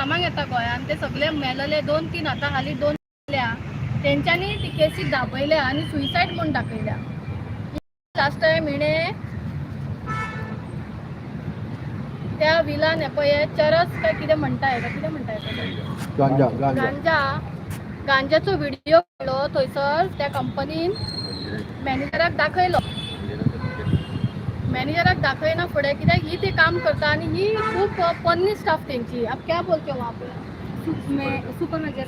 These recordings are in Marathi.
कामाक येता गोंयांत ते सगळे मेलले 2-3 आतां हालीं 2 मेल्या तेंच्यांनी ती केसी दाबयल्या आनी सुइसायड म्हूण दाखयल्या. लास्ट टायम हिणें त्या विलान हे पळय चरस काय कितें म्हणटा हेका कितें म्हणटा गांजाचो व्हिडिओ काडलो थंयसर त्या कंपनीन मॅनेजराक दाखयलो. मॅनेजराक दाखयना फुडें कित्याक ही ती काम करता आनी ही खूब पन्नी स्टाफ तेंची. अब क्या बोलते हो वहाँ पे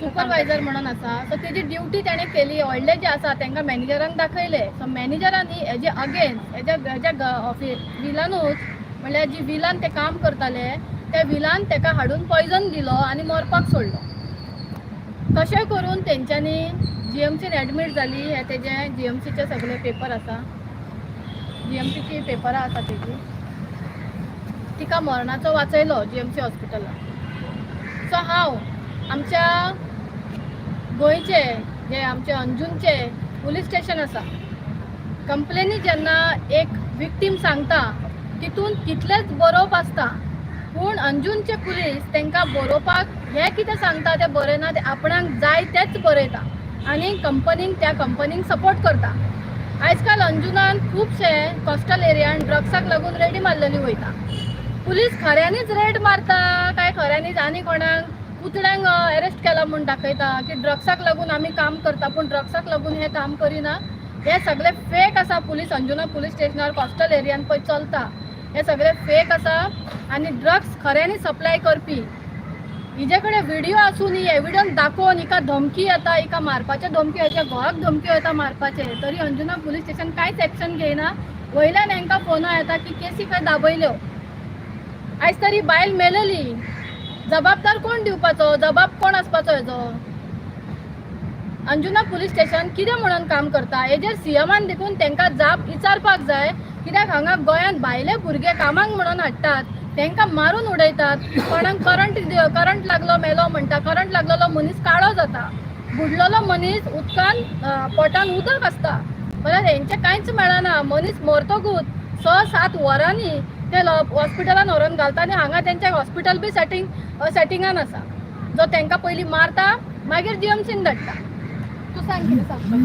सुपरवायझर म्हणून आसा. सो तेजी ड्युटी तेणें केली. व्हडले जे आसा तांकां मॅनेजरान दाखयले. सो मॅनेजरांनी हेजे अगेन्स्ट हेज्या विलानूच म्हणल्यार जी विलान ते काम करताले त्या विलान ताका हाडून पॉयझन दिलो आनी मरपाक सोडलो. कशें करून तेंच्यांनी GMCन एडमीट जाली. हे तेजे GMCचे सगळे पेपर आसा. GMCची पेपरां आसा तेजी. तिका मरणाचो वाचयलो GMC हॉस्पिटलान. सो हांव आमच्या गोंयचे जे आमचे अंजुनचे पुलीस स्टेशन आसा कंप्लेनी जेन्ना एक विक्टीम सांगता तितून कितलेच बरोवप आसता पूण अंजुनचे पुलीस तांकां बरोवपाक हे कितें सांगता तें बरयना. ते आपणाक जाय तेच बरयता आनी त्या कंपनीक सपोर्ट करता. आयज काल अंजुनान खुबशे कोस्टल एरियान ड्रग्साक लागून रेडी मारलेली वयता. पुलीस खऱ्यांनीच रेड मारता काय खऱ्यांनीच आनी कोणाक पुतळ्यांक अरेस्ट केला म्हूण दाखयता की ड्रग्साक लागून आमी काम करता पूण ड्रग्साक लागून हे काम करिना. हे सगळे फेक आसा. अंजुना पुलीस स्टेशनार कोस्टल एरियान पळय चलता हे सगळे फेक आसा. आनी ड्रग्स खऱ्यांनी सप्लाय करपी हिजे कडेन व्हिडिओ आसून एविडन्स दाखोवन हिका धमकी येता, हिका मारपाचे धमकी येता, घोवाक धमकी येता मारपाचे, तरी अंजुना पुलीस स्टेशन कांयच एक्शन घेयना. वयल्यान हांकां फोनो येता की केसी खंय दाबयल्यो. आयज तरी बायल मेलली, जबाबदार कोण दिवपाचो, जबाब कोण आसपाचो हेजो? अंजुना पुलीस स्टेशन कितें म्हणून काम करता हेजेर CMन देखून तांकां जाप विचारपाक जाय. कित्याक हांगा गोंयांत भायले भुरगे कामाक म्हणून हाडटात, तांकां मारून उडयतात. कोणाक करंट लागलो मेलो म्हणटा. करंट लागलेलो मनीस काळो जाता, बुडलेलो मनीस उदकान पोटान उदक आसता. म्हळ्यार हेंचें कांयच मेळना. मनीस मरतकूच 6-7 वरांनी ते हॉस्पिटलान व्हरून घालता आनी हांगा तेंच्या हॉस्पिटल बी सेटिंगान आसा. जो तांकां पयलीं मारता मागीर GMCन धाडटा. तूं सांग कितें सांगपाक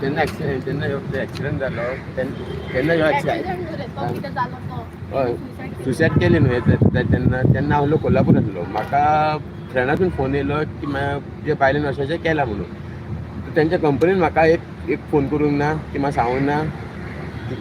जेन्ना एक्सिडेंट जालो तेन्ना हय सुसायड केली न्हू तेन्ना हांव कोल्हापूर आसलो. म्हाका फ्रेंडासून फोन येयलो की जे बायलेन अशें केलां म्हणून. तेंच्या कंपनीन म्हाका एक फोन करूंक ना की म्हाका सांगूंक ना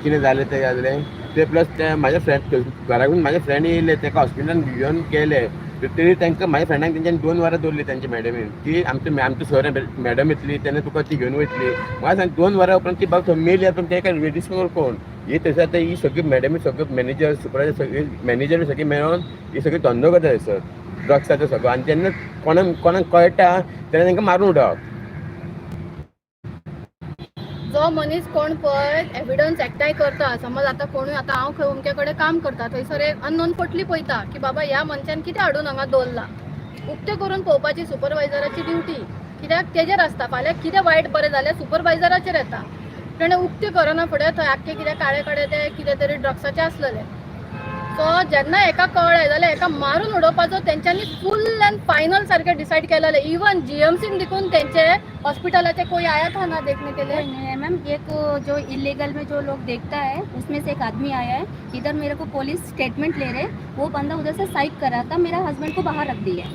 कितें जालें तें जालें ते. प्लस ते म्हाजे फ्रेंड घराकून म्हाजे फ्रेंड येयले ताका हॉस्पिटलान घेवन गेले तरी तांकां म्हाज्या फ्रेंडाक तेंच्यांनी 2 वरां दवरली तेंचे मॅडमीन की आमचे सर मॅडम येतली तेन्ना तुका ती घेवन वयतली. म्हाका सांग 2 वरां उपरांत ती बाबा मेली पण ते काय रिस्क कोण ही थंयसर आतां ही सगळी मॅडमी सगळे मॅनेजर सुपरवायझर सगळी मॅनेजर सगळी मेळोन ही सगळी धंदो करता थंयसर ड्रग्साचो सगळो. आनी तेन्ना कोणाक कळटा तेन्ना तांकां मारून उडोवप. जो मनीस कोण पळय एविडन्स एकठांय करता, समज आतां कोणूय आतां हांव खंय अमके कडेन काम करता थंयसर एक अननोन पोटली पळयता की बाबा ह्या मनशान कितें हाडून हांगा दवरला. उक्तें करून पळोवपाची सुपरवायझराची ड्युटी. कित्याक तेजेर आसता फाल्यां कितें वायट बरें जाल्यार सुपरवायझराचेर येता. ताणें उक्तें करना फुडें थंय आख्खे कितें काळे कडेन ते कितें तरी ड्रग्साचें आसलेलें. सो जेन्ना हेका कळ्ळें जाल्यार हेका मारून उडोवपाचो तेंच्यांनी फुल एंड फायनल सारकें डिसायड केलेलें. इवन GMCन देखून तेंचे हॉस्पिटलाचे कोई आया था ना देखने के लिए? नहीं है मैम. एक जो इलीगल में जो लोग देखता है उसमें से एक आदमी आया है. इधर मेरे को पुलिस स्टेटमेंट ले रहे, वो बंदा उधर से साइड कर रहा था, मेरा हस्बैंड को बाहर रख दिया.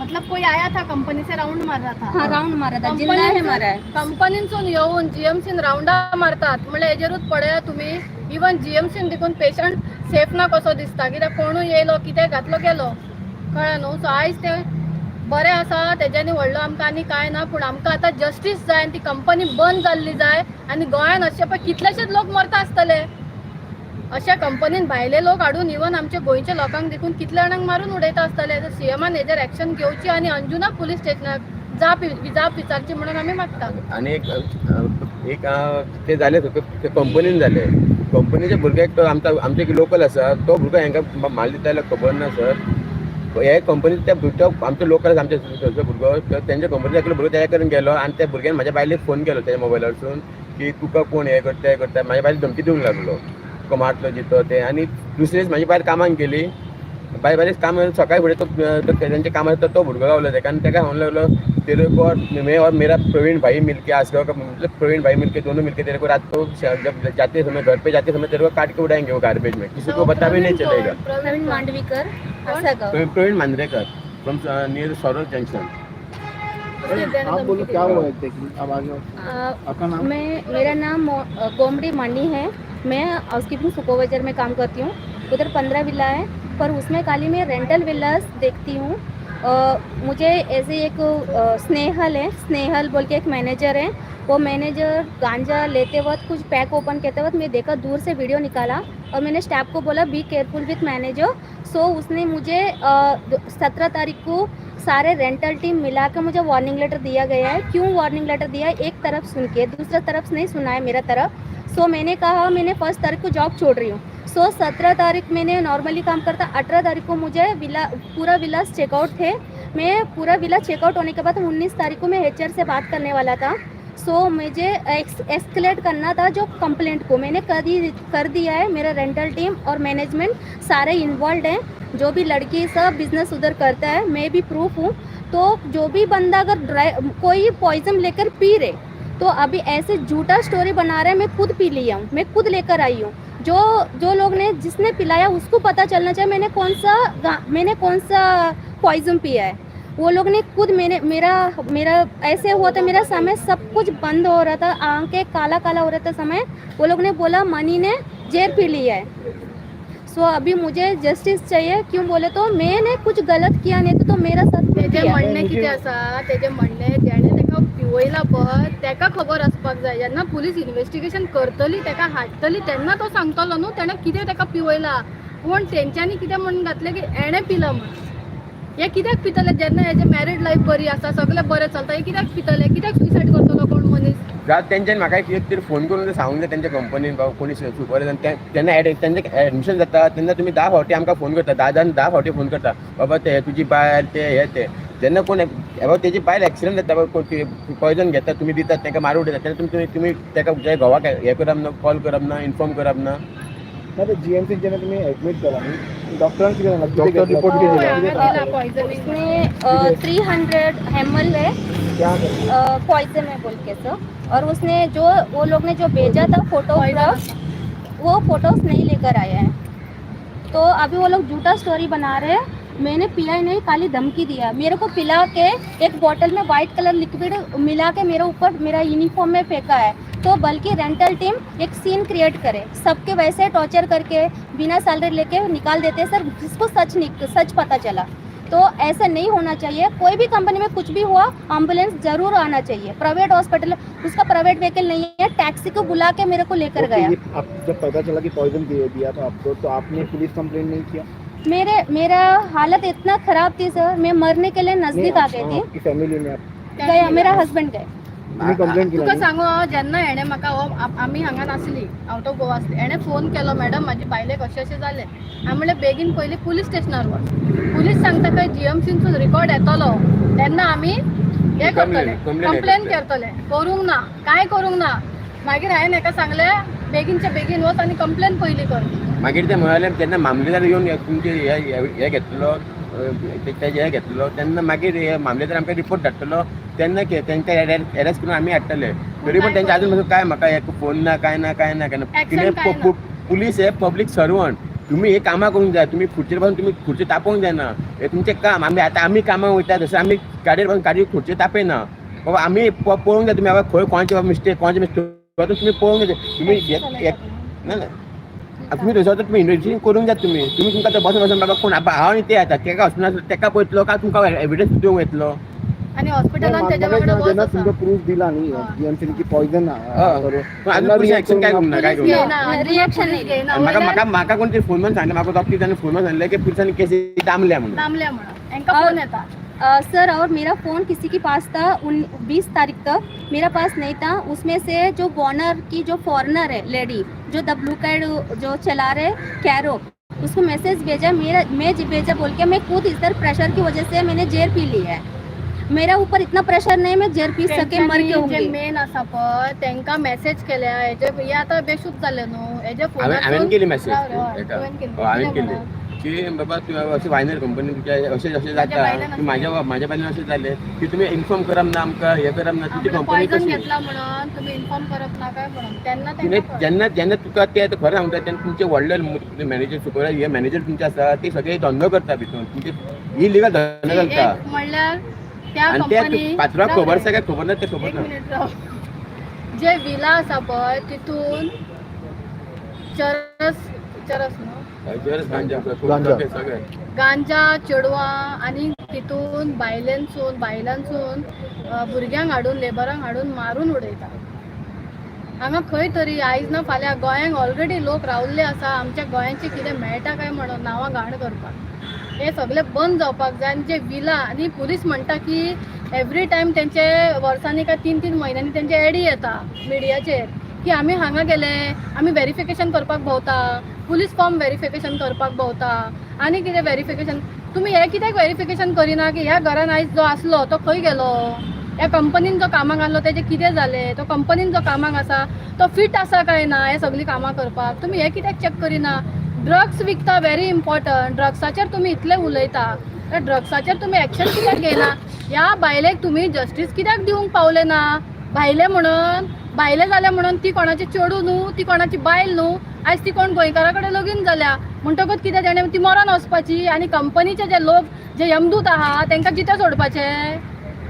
मतलब कोई आया था कंपनी से राउंड मार रहा था? हाँ राउंड मारा था, जिंदा है मारा है. कंपनीसून येऊन GMCन राउंडा मारतात म्हणजे हेजेरूच पळया तुम्ही. इवन GMCन देखून पेशंट सेफ ना कसो दिसता कित्याक कोणूय येयलो कितें घातलो गेलो कळ्ळें न्हू. सो आयज ते बरें आसा तेज्यांनी व्हडलो आमकां आनी कांय ना पूण आमकां आतां जस्टीस जाय आनी ती कंपनी बंद जाल्ली जाय. आनी गोंयान अशे पळय कितलेशेच लोक मरता आसतले अशा कंपनीन भायले लोक हाडून इवन आमच्या गोंयच्या लोकांक देखून कितले जाणांक मारून उडयता आसतले. तर CMन हेजेर एक्शन घेवची आनी अंजुना पुलीस स्टेशनाक जाप विचारची म्हणून आमी मागता. आनी एक ते जाले ते कंपनीन जाले. कंपनीच्या भुरग्याक आमचे लोकल आसा तो भुरगो हांकां माल दिता जाल्यार खबर ना सर. हे कंपनीन त्या भुरग्याक आमचे लोकल आमचे भुरगो तेंच्या कंपनीचा एकलो भुरगो त्या कडेन गेलो आनी त्या भुरग्यान म्हाज्या बायलेक फोन केलो तेच्या मोबायलारसून की तुका कोण हे करता. म्हाज्या बायलेक धमकी दिवंक लागलो तुका मारतलो जितो ते. आनी दुसरे दीस म्हाजी बायल कामाक गेली बरेच काम सकाळी फुडें तो तेंचे कामार तो भुरगो गावलो तेका आनी तेका हांव लागलो तेरे को मैं और मेरा प्रवीण भाई मिलके आज मतलब प्रवीण भाई मिलके दोनों मिलके तेरे को रात को जब जाते समय घर पे जाते समय तेरे को काट के उड़ाएंगे वो गार्बेज में, किसी को पता भी नहीं चलेगा। Praveen Mandavikar Asagaon. Praveen Mandrekar from near Saurabh junction. आप बोलो क्या हुआ एग्जैक्टली, अब आगे आपका नाम? मेरा नाम गोमड़ी मानी है। मैं हाउसकीपिंग सुपरवाइजर में काम करती हूँ। उधर 15 विला है, पर उसमें खाली मैं रेंटल विलास देखती हूँ। मुझे ऐसे एक स्नेहल बोल के एक मैनेजर है। वो मैनेजर गांजा लेते वक्त कुछ पैक ओपन करते वक्त मैं देखा, दूर से वीडियो निकाला और मैंने स्टाफ को बोला be careful with manager. So उसने मुझे 17 तारीख को सारे रेंटल टीम मिला के मुझे वार्निंग लेटर दिया गया है। क्यों वार्निंग लेटर दिया है? एक तरफ सुन के दूसरा तरफ नहीं सुना है मेरा तरफ। सो मैंने कहा मैंने 1 तारीख को जॉब छोड़ रही हूँ। सो 17 तारीख मैंने नॉर्मली काम करता, 18 तारीख को मुझे पूरा विलास चेकआउट थे। मैं पूरा विला चेकआउट होने के बाद 19 तारीख को मैं HR से बात करने वाला था। सो मुझे एस्केलेट करना था जो कंप्लेंट को, मैंने कर दिया है। मेरा रेंटल टीम और मैनेजमेंट सारे इन्वॉल्व हैं। जो भी लड़की सब बिजनेस उधर करता है, मैं भी प्रूफ हूँ। तो जो भी बंदा अगर कोई पॉइजन लेकर पी रहे, तो अभी ऐसे झूठा स्टोरी बना रहे हैं। मैं खुद पी लिया हूँ, मैं खुद लेकर आई हूँ। जो लोग ने जिसने पिलाया उसको पता चलना चाहिए मैंने कौन सा पॉइजन पिया है। वो लोग ने खुद मेरा ऐसे हुआ था, मेरा समय सब कुछ बंद हो रहा था, आंखें काला काला हो रहा था समय। वो लोग ने बोला मनी ने जहर पी लिया है। सो अभी मुझे जस्टिस चाहिए। क्यों बोले तो मैंने कुछ गलत किया नाही, तो मेरा साथ तेजे म्हणणे कितें आसा, तेजे म्हणणे जेणे तेका पिवयला पळय तेका खबर आसपाक जाय। जेन्ना पुलीस इन्व्हेस्टिगेशन करतली, तेका हाडटली, तेन्ना तो सांगतलो न्हू तेणें कितें तेका पिवयला। पूण तेंच्यांनी कितें म्हणून घातलें की एणें पिलां म्हणून। हे कित्याक पितले? जेन्ना हेजे मॅरीड लायफ बरी आसा, सगळें बरें चलता, हे कित्याक पितले? कित्याक सुसायड करतलो कोण मनीस? जात तेंच्यानी म्हाका एक तरी फोन करून सांगूंक जाय तेंच्या कंपनीन बाबा कोणी सुपरवायझर तेन्ना तेंचें एडमिशन जाता तेन्ना तुमी 10 फावटी आमकां फोन करता, 10 फावटी फोन करता बाबा ते तुजी बायल ते जेन्ना कोण बाबा तेजी बायल एक्सिडेंट जाता, पॉयजन घेता, तुमी दितात ताका मारून उडयता, तेन्ना तुमी ताका घोवाक हें करप ना, कॉल करप ना, इन्फॉर्म करप ना। नाही GMC जेव्हा तुम्ही ऍडमिट करा, डॉक्टरांनी किती सांगितलं? डॉक्टर रिपोर्ट हो, किती हांगा दिला? दिला poisoning. उसने 300 ml है क्या पॉइजन है बोल के सर। और उसने वो लोग ने जो भेजा था फोटोग्राफ, वो फोटोज नहीं लेकर आया है। तो अभी वो लोग झूठा स्टोरी बना रहे हैं। मैंने पिया ही नहीं, खाली धमकी दिया। मेरे को पिला के एक बॉटल में वाइट कलर लिक्विड मिला के मेरे ऊपर मेरा यूनिफॉर्म में फेंका है। तो बल्कि रेंटल टीम एक सीन क्रिएट करे, सबके वैसे टॉर्चर करके बिना सैलरी लेके निकाल देते हैं सर, जिसको सच पता चला। तो ऐसा नहीं होना चाहिए। कोई भी कंपनी में कुछ भी हुआ, एम्बुलेंस जरूर आना चाहिए। प्राइवेट हॉस्पिटल, उसका प्राइवेट व्हीकल नहीं है, टैक्सी को बुला के मेरे को लेकर गया। आप जब पता चला कि पॉइजन दिया था आपको, तो आपने पुलिस कंप्लेंट नहीं किया? मेरा हालत इतना खराब थी सर, मैं मरने के लिए नजदीक आ गई थी। आपकी फॅमिली में आप गया, मेरा हस्बैंड गए। तुम्ही कंप्लेंट केली? तुका सांगू, जेन्ना हेणे म्हाका आमी हांगा नासली, आउट ऑफ गोवा आसली, हेणे फोन केलो, मॅडम म्हाजी बायलेक अशें जालें। हांवें म्हणलें बेगीन पयलीं पुलीस स्टेशनार वच। पुलीस सांगता खंय GMCचो रिकॉर्ड येतलो, तेन्ना आमी हे करतले, कंप्लेन करतले। करूंक ना, कांय करूंक ना। मागीर हांवें हेका सांगलें बेगीनच्या बेगीन वच आनी कंप्लेन पयलीं कर। मागीर ते म्हणाले जेन्ना मामलेदार येवन तुमचे हे घेतलो, तेजे हे घेतलो, तेन्ना मागीर मामलेदार आमकां रिपोर्ट धाडटलो, तेन्ना तेंकां एरेस्ट करून आमी हाडटले। तरी पूण तेंचे आजून काय म्हाका एक फोन ना, काय ना कितें पुलीस हे पब्लीक सर्वंट, तुम्ही हे कामां करूंक जाय। तुम्ही खुर्चेर बसून तुम्ही खुर्ची तापोवंक जायना, हे तुमचें काम। आमी कामां वयता तशें आमी गाडयेर बसून गाडयो खुर्ची तापयना बाबा। आमी पळोवंक जाय तुमी बाबा खंय कोणाचें मिस्टेक तुमी पळोवंक जाय। तुमी ना तुम्ही थंयसर तुमी इन्व्हेस्टिगेशन करूंक जाय। तुमी तुमकां तर बसून बाबा कोण हांव आनी ते येता, तेका वचून तेका पळयतलो काय तुमकां एविडन्स दिवंक येतलो? आणि हॉस्पिटलान तेच्या वांगडा बस जेन्ना आसा। तुमकां प्रूफ दिला न्ही GMC की पॉइजन अजून रिएक्शन काय करूंक ना, काय करूंक ना। रिएक्शन नहीं घेयना, म्हाका कोण तरी फोन मारून सांगले, म्हाका डॉक्टरांनी फोन मारून सांगले की पुलिसांनी केस दामल्या म्हणून। लांबल्या म्हणून हेंका फोन येता। सर, और मेरा फ़ोन किसी के पास था 20 तारीख तक, मेरा पास नहीं था। उसमें से जो बॉनर की जो फॉरेनर है लेडी, जो द ब्लू कार्ड जो चला रहे कैरो, उसको मैसेज भेजा, मैं भेजा बोल के मैं खुद इधर प्रेशर की वजह से मैंने जेर पी ली है। मेरा ऊपर इतना प्रेशर नहीं, मैं जेर पी सके मर के जे होंगी। मेन आसा पळय तेंका मेसेज केल्या, हे आतां बेशूद जाले न्हू, हेज्या हांवें केली मॅसेज तुवें केली. हांवें कितें केली म्हणून? की बाबा तूं अशें वायनर कंपनी तुमच्या अशें अशें माझ्या जाता बायलान की अशें म्हाज्या बायलान अशें जालें की तुमी इन्फॉर्म करप ना आमकां हें करप ना तुमची आमकां कंपनी पॉयझन कशी घेतला म्हणून तुम्ही इन्फॉर्म करप ना काय म्हणून तेन्ना तिने तेंका जेन्ना जेन्ना तुका ते आतां खरें सांगता तेन्ना तुमचे व्हडले मॅनेजर सुपरवायझर हे मॅनेजर तुमचे आसा ते सगळे धंदो करता भितून तुमचे इलिगल धंदो कळ्ळें. घालता एक म्हणल्यार त्या आनी ते कंपनी पात्राक खबर आसा काय खबर ना ते खबर एक ना मिनिट राव. जे विला आसा पळय तितून चरस चरस न्हू जरच गांजा गांजा. सगळे गांजा चेडवां आनी तितून बायलांसून भुरग्यांक हाडून लेबरांक हाडून मारून उडयता. हांगा खंय तरी आयज ना फाल्यां गोंयांक ऑलरेडी लोक रावल्ले आसा आमच्या गोंयांचे कितें मेळटा काय म्हणून नांवां घाण करपाक हे सगळें बंद जावपाक जाय. आनी जे विला आनी पुलीस म्हणटा की एवरी टायम तेंचे वर्सांनी काय 3-3 म्हयन्यांनी तेंचे एडी येता मिडियाचेर की आमी हांगा गेले आमी व्हेरिफिकेशन करपाक भोंवता पुलीस फॉर्म व्हेरिफिकेशन करपाक भोंवता आनी कितें व्हेरिफिकेशन तुमी हे कित्याक व्हेरिफिकेशन करिना की ह्या घरान आयज जो आसलो तो खंय गेलो ह्या कंपनीन जो कामाक आसलो तेजें कितें जालें तो कंपनीन जो कामाक आसा तो फिट आसा काय ना हे सगळीं कामां करपाक तुमी हे कित्याक चॅक करिना. ड्रग्स विकता व्हेरी इम्पॉर्टंट ड्रग्साचेर तुमी इतले उलयता त्या ड्रग्साचेर तुमी एक्शन कित्याक घेयना. ह्या बायलेक तुमी जस्टीस कित्याक दिवंक पावले ना. भायले म्हणून भायले जाले म्हणून ती कोणाची चेडू न्हू ती कोणाची बायल न्हू आयज ती कोण गोंयकारा कडेन लगीन जाल्या म्हणटकूच कितें तेणें ती मरण वचपाची आनी कंपनीचे जे लोक जे यमदूत आहा तांकां जितें सोडपाचे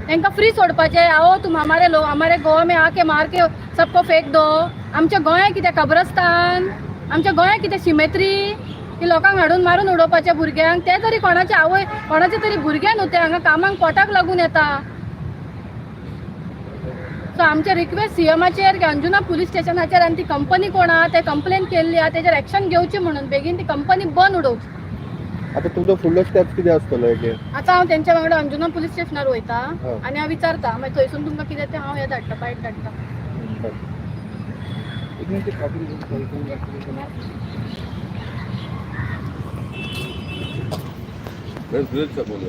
तांकां फ्री सोडपाचे. आओ तुम हमारे लोग हमारे गोवा में आके मार के सबको फेक दो. आमच्या गोंयांत कितें कब्रस्तान आमच्या गोंयांत कितें सिमेत्री की लोकांक हाडून मारून उडोवपाचे भुरग्यांक ते तरी कोणाचे आवय कोणाचे तरी भुरगे न्हू ते हांगा कामांक पोटाक लागून येता. सो आमचे रिक्वेस्ट सीएमाचेर की अंजुना पुलीस स्टेशनाचेर आनी ती कंपनी कोण आहा ते कंप्लेन केल्ली आहा तेजेर एक्शन घेवची म्हणून बेगीन ती कंपनी बंद उडोवची. आता तुमचो फुडलो स्टेप कितें आसतलो हेजेर? आतां हांव तेंच्या वांगडा अंजुना पुलीस स्टेशनार वयता हो. आनी हांव विचारता मागीर थंयसून तुमकां कितें तें हांव हें धाडटा बायट धाडटा. बरें, तुझंच बोलू.